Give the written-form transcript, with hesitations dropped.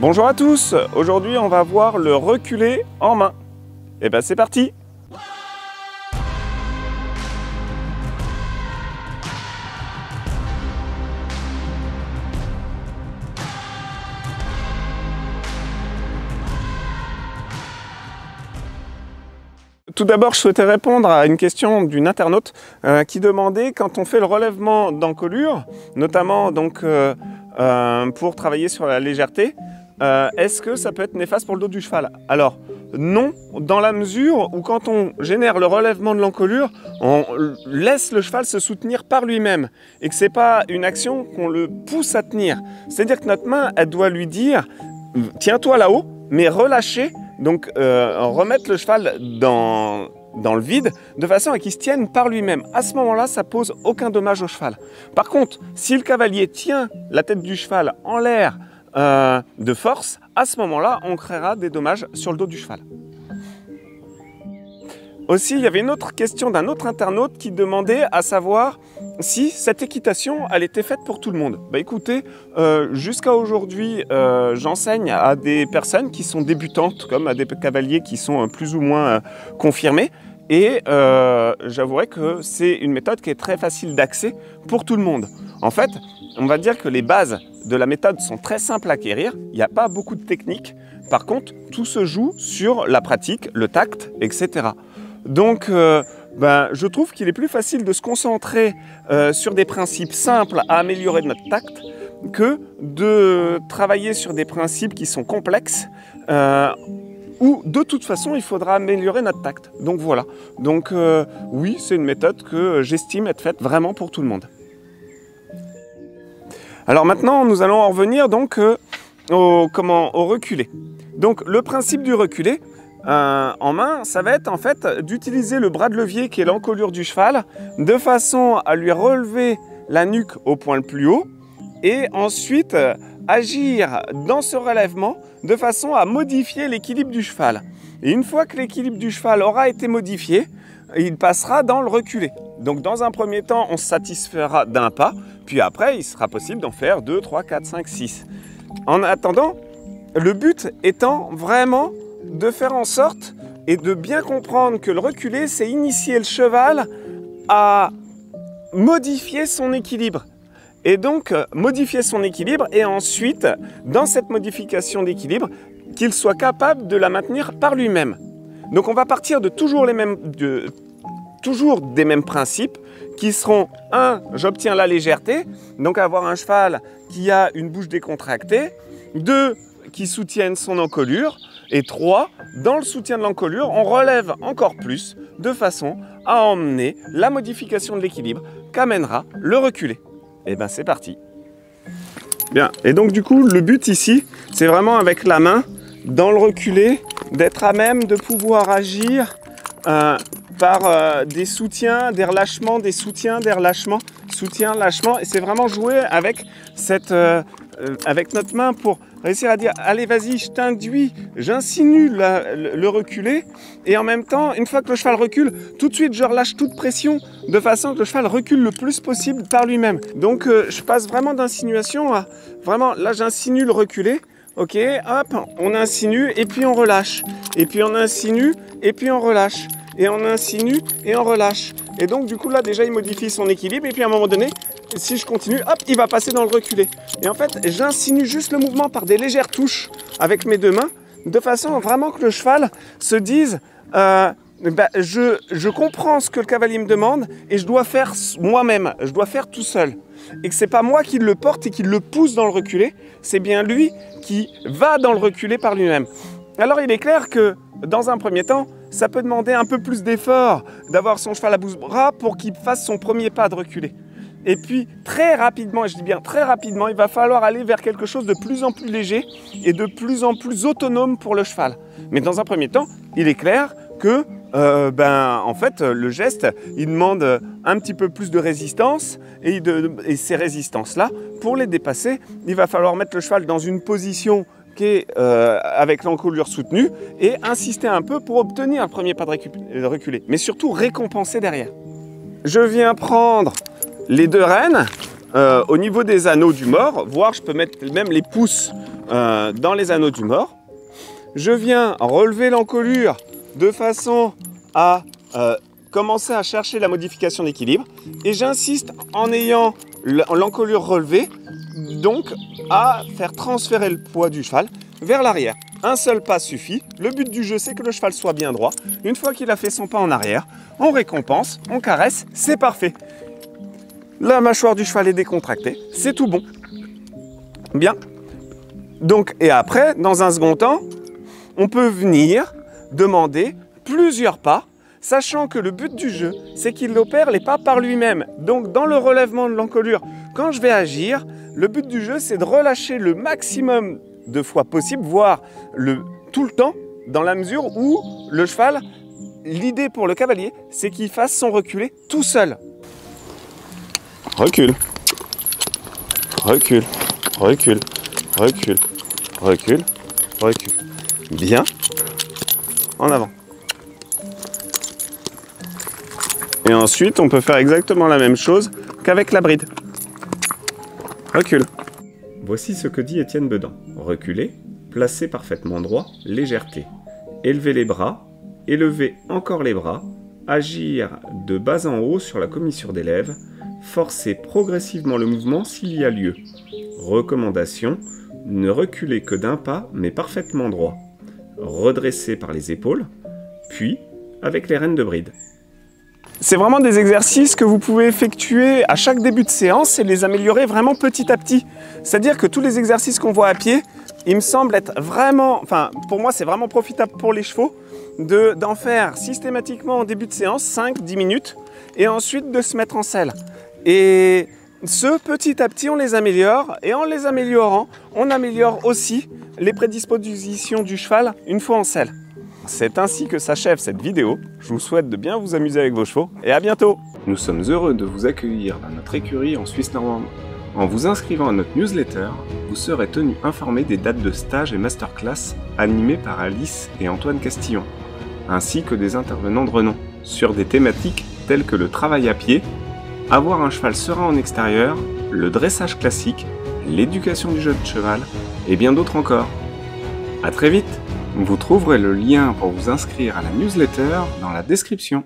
Bonjour à tous, aujourd'hui on va voir le reculé en main. Et ben c'est parti! Tout d'abord, je souhaitais répondre à une question d'une internaute qui demandait quand on fait le relèvement d'encolure, notamment donc, pour travailler sur la légèreté, est-ce que ça peut être néfaste pour le dos du cheval? Alors non, dans la mesure où quand on génère le relèvement de l'encolure, on laisse le cheval se soutenir par lui-même et que ce n'est pas une action qu'on le pousse à tenir. C'est-à-dire que notre main, elle doit lui dire « tiens-toi là-haut », mais relâcher. Donc remettre le cheval dans le vide de façon à qu'il se tienne par lui-même. À ce moment-là, ça pose aucun dommage au cheval. Par contre, si le cavalier tient la tête du cheval en l'air de force, à ce moment-là, on créera des dommages sur le dos du cheval. Aussi, il y avait une autre question d'un autre internaute qui demandait à savoir si cette équitation, elle était faite pour tout le monde. Bah écoutez, jusqu'à aujourd'hui, j'enseigne à des personnes qui sont débutantes, comme à des cavaliers qui sont plus ou moins confirmés. Et j'avouerai que c'est une méthode qui est très facile d'accès pour tout le monde. En fait, on va dire que les bases de la méthode sont très simples à acquérir. Il n'y a pas beaucoup de techniques. Par contre, tout se joue sur la pratique, le tact, etc. Donc, je trouve qu'il est plus facile de se concentrer sur des principes simples à améliorer notre tact que de travailler sur des principes qui sont complexes où de toute façon il faudra améliorer notre tact. Donc voilà. Donc oui, c'est une méthode que j'estime être faite vraiment pour tout le monde. Alors maintenant, nous allons en revenir donc au reculé. Donc le principe du reculé, en main, ça va être en fait d'utiliser le bras de levier qui est l'encolure du cheval de façon à lui relever la nuque au point le plus haut et ensuite agir dans ce relèvement de façon à modifier l'équilibre du cheval. Et une fois que l'équilibre du cheval aura été modifié, il passera dans le reculé. Donc dans un premier temps, on se satisfera d'un pas, puis après, il sera possible d'en faire 2, 3, 4, 5, 6. En attendant, le but étant vraiment de faire en sorte et de bien comprendre que le reculé, c'est initier le cheval à modifier son équilibre. Et donc, modifier son équilibre et ensuite, dans cette modification d'équilibre, qu'il soit capable de la maintenir par lui-même. Donc, on va partir de toujours des mêmes principes qui seront 1. J'obtiens la légèreté, donc avoir un cheval qui a une bouche décontractée, 2. Qui soutienne son encolure, et 3, dans le soutien de l'encolure, on relève encore plus de façon à emmener la modification de l'équilibre qu'amènera le reculé. Et ben c'est parti. Bien, et donc du coup, le but ici, c'est vraiment avec la main, dans le reculé, d'être à même de pouvoir agir par des soutiens, des relâchements, des soutiens, des relâchements, soutien, lâchement, et c'est vraiment jouer avec avec notre main pour réussir à dire allez vas-y je t'induis, j'insinue le reculé et en même temps une fois que le cheval recule tout de suite je relâche toute pression de façon que le cheval recule le plus possible par lui-même. Donc je passe vraiment d'insinuation à vraiment là j'insinue le reculé, ok, hop on insinue et puis on relâche et puis on insinue et puis on relâche et on insinue et on relâche et donc du coup là déjà il modifie son équilibre et puis à un moment donné si je continue, hop, il va passer dans le reculé. Et en fait, j'insinue juste le mouvement par des légères touches avec mes deux mains, de façon vraiment que le cheval se dise je comprends ce que le cavalier me demande et je dois faire moi-même, je dois faire tout seul. Et que ce n'est pas moi qui le porte et qui le pousse dans le reculé, c'est bien lui qui va dans le reculé par lui-même. Alors il est clair que dans un premier temps, ça peut demander un peu plus d'effort d'avoir son cheval à bout de bras pour qu'il fasse son premier pas de reculé. Et puis très rapidement, et je dis bien très rapidement, il va falloir aller vers quelque chose de plus en plus léger et de plus en plus autonome pour le cheval. Mais dans un premier temps, il est clair que en fait, le geste, il demande un petit peu plus de résistance et ces résistances-là, pour les dépasser, il va falloir mettre le cheval dans une position qui est avec l'encolure soutenue et insister un peu pour obtenir le premier pas de reculé, mais surtout récompenser derrière. Je viens prendre les deux rênes au niveau des anneaux du mors, voire je peux mettre même les pouces dans les anneaux du mort. Je viens relever l'encolure de façon à commencer à chercher la modification d'équilibre. Et j'insiste en ayant l'encolure relevée, donc à faire transférer le poids du cheval vers l'arrière. Un seul pas suffit. Le but du jeu, c'est que le cheval soit bien droit. Une fois qu'il a fait son pas en arrière, on récompense, on caresse, c'est parfait. La mâchoire du cheval est décontractée, c'est tout bon. Bien. Donc, et après, dans un second temps, on peut venir demander plusieurs pas, sachant que le but du jeu, c'est qu'il opère les pas par lui-même. Donc, dans le relèvement de l'encolure, quand je vais agir, le but du jeu, c'est de relâcher le maximum de fois possible, voire tout le temps, dans la mesure où le cheval, l'idée pour le cavalier, c'est qu'il fasse son reculé tout seul. Recule, recule, recule, recule, recule, recule. Bien, en avant. Et ensuite, on peut faire exactement la même chose qu'avec la bride. Recule. Voici ce que dit Étienne Bedan. Reculer, placer parfaitement droit, légèreté. Élever les bras, élever encore les bras, agir de bas en haut sur la commissure des lèvres, forcer progressivement le mouvement s'il y a lieu. Recommandation, ne reculer que d'un pas, mais parfaitement droit. Redresser par les épaules, puis avec les rênes de bride. C'est vraiment des exercices que vous pouvez effectuer à chaque début de séance et les améliorer vraiment petit à petit. C'est-à-dire que tous les exercices qu'on voit à pied, il me semble être vraiment, enfin pour moi c'est vraiment profitable pour les chevaux d'en faire systématiquement en début de séance, 5-10 minutes, et ensuite de se mettre en selle. Et ce petit à petit on les améliore, et en les améliorant, on améliore aussi les prédispositions du cheval une fois en selle. C'est ainsi que s'achève cette vidéo. Je vous souhaite de bien vous amuser avec vos chevaux et à bientôt. Nous sommes heureux de vous accueillir dans notre écurie en Suisse normande. En vous inscrivant à notre newsletter, vous serez tenu informé des dates de stage et masterclass animées par Alice et Antoine Castillon, ainsi que des intervenants de renom, sur des thématiques telles que le travail à pied, avoir un cheval serein en extérieur, le dressage classique, l'éducation du jeune cheval et bien d'autres encore. À très vite! Vous trouverez le lien pour vous inscrire à la newsletter dans la description.